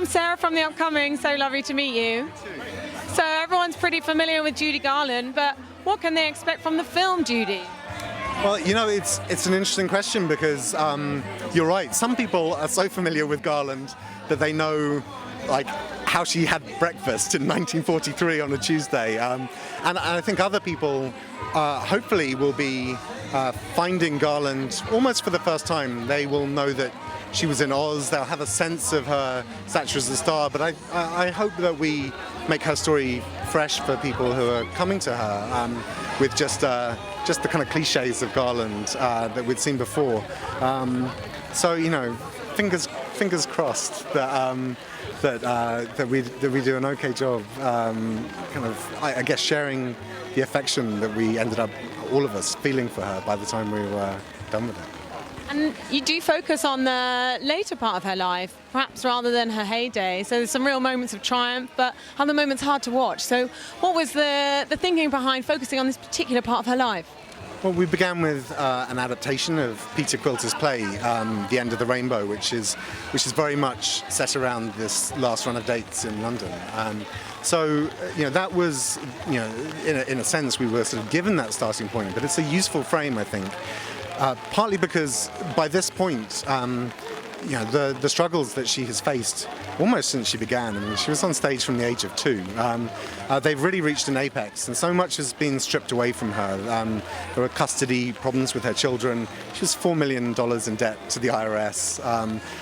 I'm Sarah from The Upcoming. So lovely to meet you. So everyone's pretty familiar with Judy Garland, but what can they expect from the film, Judy? Well, you know, it's an interesting question because you're right. Some people are so familiar with Garland that they know, like, how she had breakfast in 1943 on a Tuesday. And I think other people hopefully will be finding Garland almost for the first time. They will know that she was in Oz. They'll have a sense of her stature as a star. But I hope that we make her story fresh for people who are coming to her with just the kind of cliches of Garland that we'd seen before. So, you know, fingers crossed that we do an okay job, kind of, I guess, sharing the affection that we ended up, all of us, feeling for her by the time we were done with it. And you do focus on the later part of her life, perhaps rather than her heyday. So there's some real moments of triumph, but other moments hard to watch. So what was the thinking behind focusing on this particular part of her life? Well, we began with an adaptation of Peter Quilter's play, The End of the Rainbow, which is very much set around this last run of dates in London. So, you know, that was, you know, in a sense, we were sort of given that starting point, but it's a useful frame, I think, partly because by this point, you know, the struggles that she has faced almost since she began. I mean, she was on stage from the age of 2. They've really reached an apex, and so much has been stripped away from her. There were custody problems with her children. She was $4 million in debt to the IRS.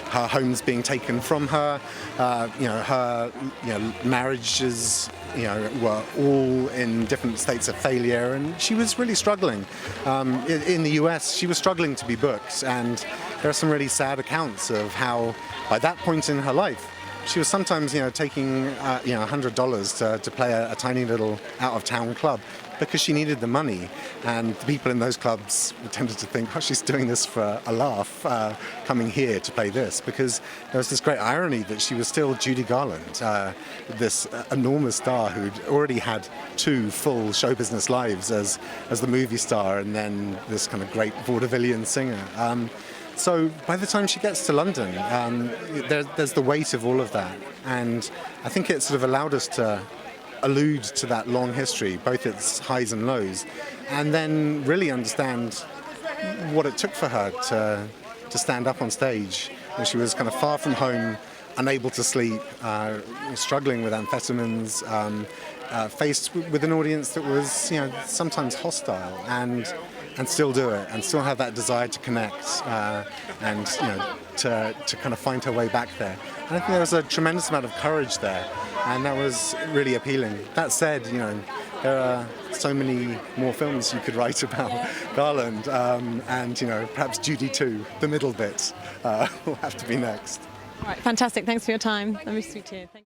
Her home's being taken from her. You know, her marriages, you know, were all in different states of failure, and she was really struggling. In the US, she was struggling to be booked, and there are some really sad accounts of how, by that point in her life, she was sometimes, you know, taking $100 to play a tiny little out-of-town club because she needed the money, and the people in those clubs tended to think, oh, she's doing this for a laugh, coming here to play this, because there was this great irony that she was still Judy Garland, this enormous star who'd already had 2 full show business lives as the movie star and then this kind of great vaudevillian singer. So by the time she gets to London, there's the weight of all of that, and I think it sort of allowed us to allude to that long history, both its highs and lows, and then really understand what it took for her to stand up on stage. And she was kind of far from home, unable to sleep, struggling with amphetamines, faced with an audience that was, you know, sometimes hostile, and still do it, and still have that desire to connect, and, you know, to kind of find her way back there. And I think there was a tremendous amount of courage there, and that was really appealing. That said, you know, there are so many more films you could write about Garland, and, you know, perhaps Judy too, the middle bit, will have to be next. All right, fantastic. Thanks for your time. Let me speak to you. Thank you.